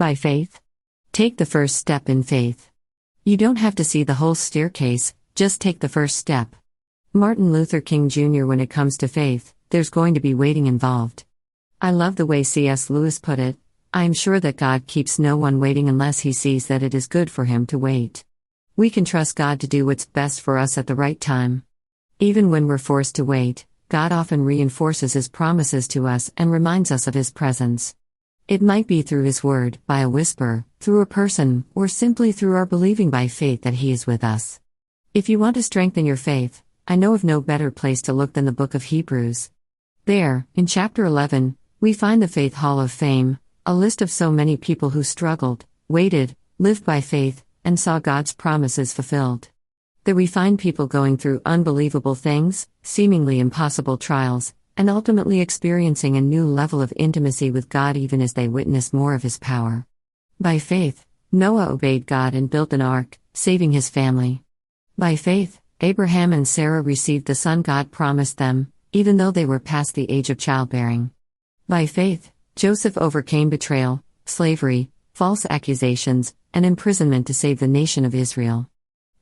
By faith? Take the first step in faith. You don't have to see the whole staircase, just take the first step. Martin Luther King Jr. When it comes to faith, there's going to be waiting involved. I love the way C.S. Lewis put it. I am sure that God keeps no one waiting unless he sees that it is good for him to wait. We can trust God to do what's best for us at the right time. Even when we're forced to wait, God often reinforces his promises to us and reminds us of his presence. It might be through his word, by a whisper, through a person, or simply through our believing by faith that he is with us. If you want to strengthen your faith, I know of no better place to look than the book of Hebrews. There, in chapter 11, we find the Faith Hall of Fame, a list of so many people who struggled, waited, lived by faith, and saw God's promises fulfilled. There we find people going through unbelievable things, seemingly impossible trials, and ultimately experiencing a new level of intimacy with God even as they witness more of his power. By faith, Noah obeyed God and built an ark, saving his family. By faith, Abraham and Sarah received the son God promised them, even though they were past the age of childbearing. By faith, Joseph overcame betrayal, slavery, false accusations, and imprisonment to save the nation of Israel.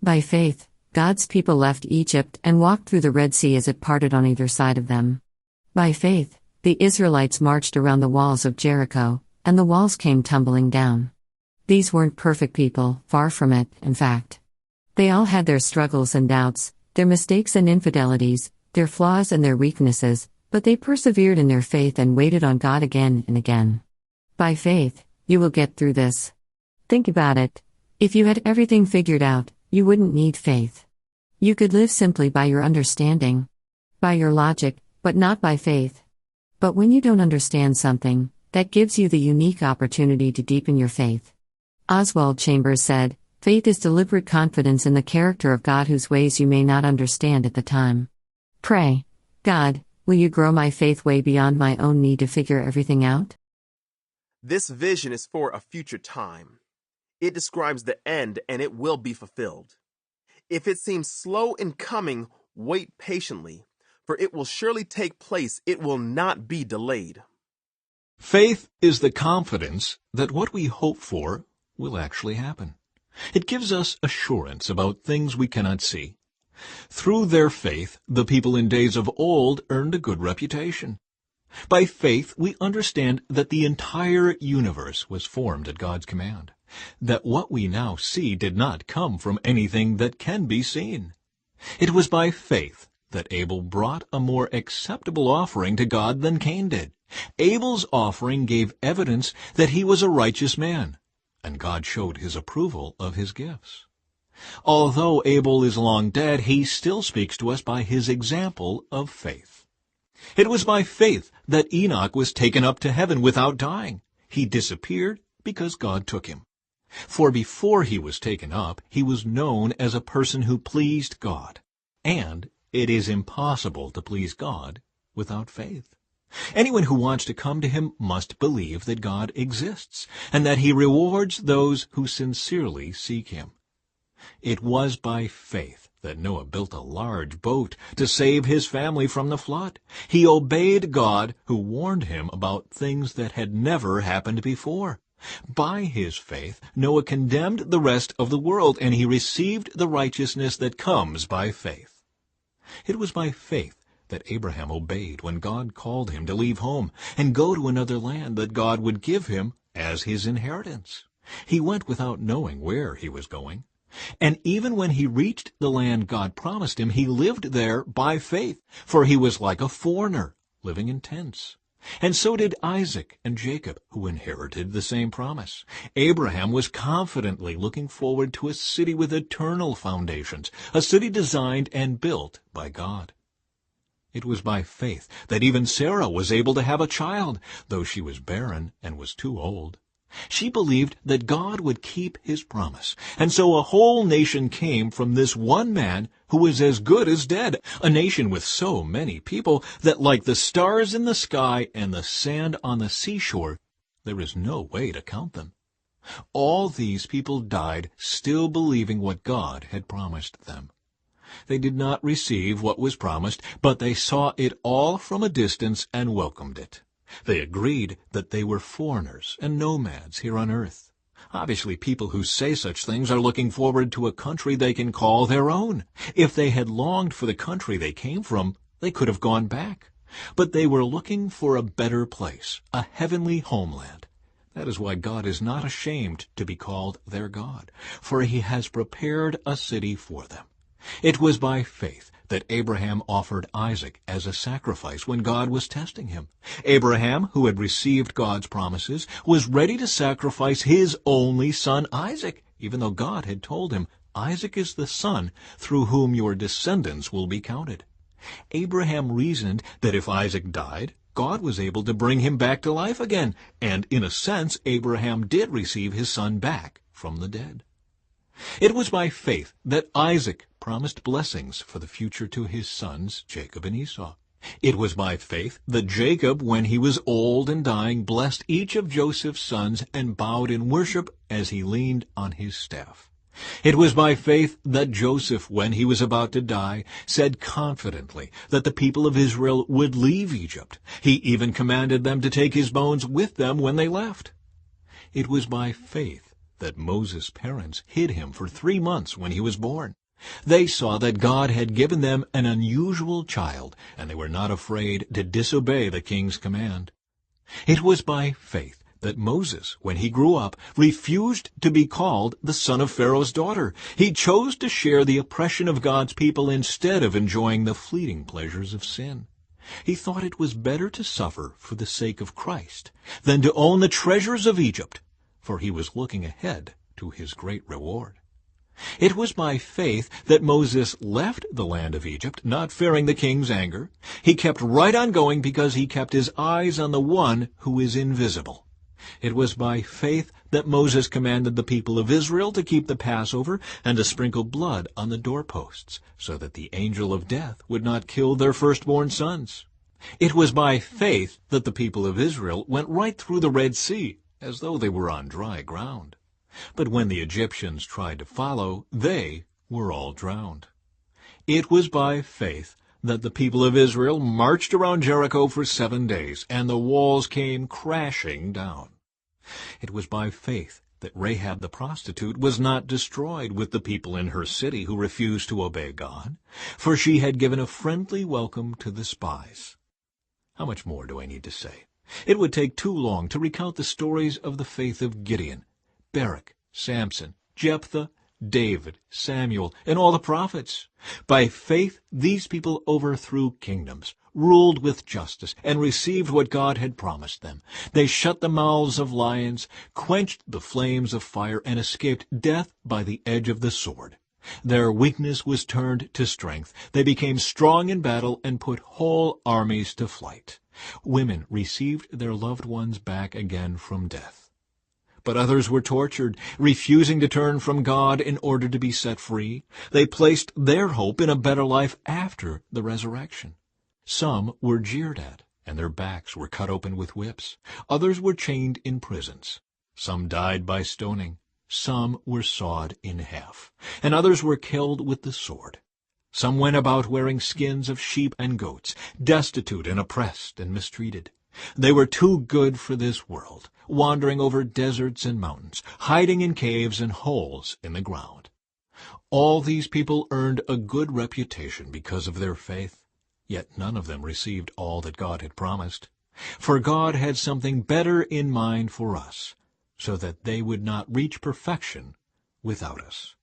By faith, God's people left Egypt and walked through the Red Sea as it parted on either side of them. By faith, the Israelites marched around the walls of Jericho, and the walls came tumbling down. These weren't perfect people, far from it, in fact. They all had their struggles and doubts, their mistakes and infidelities, their flaws and their weaknesses, but they persevered in their faith and waited on God again and again. By faith, you will get through this. Think about it. If you had everything figured out, you wouldn't need faith. You could live simply by your understanding, by your logic, but not by faith. But when you don't understand something, that gives you the unique opportunity to deepen your faith. Oswald Chambers said, "Faith is deliberate confidence in the character of God whose ways you may not understand at the time." Pray, God, will you grow my faith way beyond my own need to figure everything out? This vision is for a future time. It describes the end and it will be fulfilled. If it seems slow in coming, wait patiently, for it will surely take place. It will not be delayed. Faith is the confidence that what we hope for will actually happen. It gives us assurance about things we cannot see. Through their faith, the people in days of old earned a good reputation. By faith, we understand that the entire universe was formed at God's command, that what we now see did not come from anything that can be seen. It was by faith that Abel brought a more acceptable offering to God than Cain did. Abel's offering gave evidence that he was a righteous man, and God showed his approval of his gifts. Although Abel is long dead, he still speaks to us by his example of faith. It was by faith that Enoch was taken up to heaven without dying. He disappeared because God took him. For before he was taken up, he was known as a person who pleased God. And it is impossible to please God without faith. Anyone who wants to come to him must believe that God exists, and that he rewards those who sincerely seek him. It was by faith that Noah built a large boat to save his family from the flood. He obeyed God, who warned him about things that had never happened before. By his faith, Noah condemned the rest of the world, and he received the righteousness that comes by faith. It was by faith that Abraham obeyed when God called him to leave home and go to another land that God would give him as his inheritance. He went without knowing where he was going. And even when he reached the land God promised him, he lived there by faith, for he was like a foreigner, living in tents. And so did Isaac and Jacob, who inherited the same promise. Abraham was confidently looking forward to a city with eternal foundations, a city designed and built by God. It was by faith that even Sarah was able to have a child, though she was barren and was too old. She believed that God would keep his promise, and so a whole nation came from this one man who was as good as dead, a nation with so many people that, like the stars in the sky and the sand on the seashore, there is no way to count them. All these people died still believing what God had promised them. They did not receive what was promised, but they saw it all from a distance and welcomed it. They agreed that they were foreigners and nomads here on earth. Obviously, people who say such things are looking forward to a country they can call their own. If they had longed for the country they came from, they could have gone back. But they were looking for a better place, a heavenly homeland. That is why God is not ashamed to be called their God, for he has prepared a city for them. It was by faith that Abraham offered Isaac as a sacrifice when God was testing him. Abraham, who had received God's promises, was ready to sacrifice his only son Isaac, even though God had told him, "Isaac is the son through whom your descendants will be counted." Abraham reasoned that if Isaac died, God was able to bring him back to life again, and in a sense, Abraham did receive his son back from the dead. It was by faith that Isaac promised blessings for the future to his sons, Jacob and Esau. It was by faith that Jacob, when he was old and dying, blessed each of Joseph's sons and bowed in worship as he leaned on his staff. It was by faith that Joseph, when he was about to die, said confidently that the people of Israel would leave Egypt. He even commanded them to take his bones with them when they left. It was by faith that Moses' parents hid him for 3 months when he was born. They saw that God had given them an unusual child, and they were not afraid to disobey the king's command. It was by faith that Moses, when he grew up, refused to be called the son of Pharaoh's daughter. He chose to share the oppression of God's people instead of enjoying the fleeting pleasures of sin. He thought it was better to suffer for the sake of Christ than to own the treasures of Egypt, for he was looking ahead to his great reward. It was by faith that Moses left the land of Egypt, not fearing the king's anger. He kept right on going because he kept his eyes on the one who is invisible. It was by faith that Moses commanded the people of Israel to keep the Passover and to sprinkle blood on the doorposts, so that the angel of death would not kill their firstborn sons. It was by faith that the people of Israel went right through the Red Sea, as though they were on dry ground. But when the Egyptians tried to follow, they were all drowned. It was by faith that the people of Israel marched around Jericho for 7 days, and the walls came crashing down. It was by faith that Rahab the prostitute was not destroyed with the people in her city who refused to obey God, for she had given a friendly welcome to the spies. How much more do I need to say? It would take too long to recount the stories of the faith of Gideon, Barak, Samson, Jephthah, David, Samuel, and all the prophets. By faith, these people overthrew kingdoms, ruled with justice, and received what God had promised them. They shut the mouths of lions, quenched the flames of fire, and escaped death by the edge of the sword. Their weakness was turned to strength. They became strong in battle and put whole armies to flight. Women received their loved ones back again from death. But others were tortured, refusing to turn from God in order to be set free. They placed their hope in a better life after the resurrection. Some were jeered at, and their backs were cut open with whips. Others were chained in prisons. Some died by stoning. Some were sawed in half, and others were killed with the sword. Some went about wearing skins of sheep and goats, destitute and oppressed and mistreated. They were too good for this world, wandering over deserts and mountains, hiding in caves and holes in the ground. All these people earned a good reputation because of their faith, yet none of them received all that God had promised. For God had something better in mind for us, so that they would not reach perfection without us.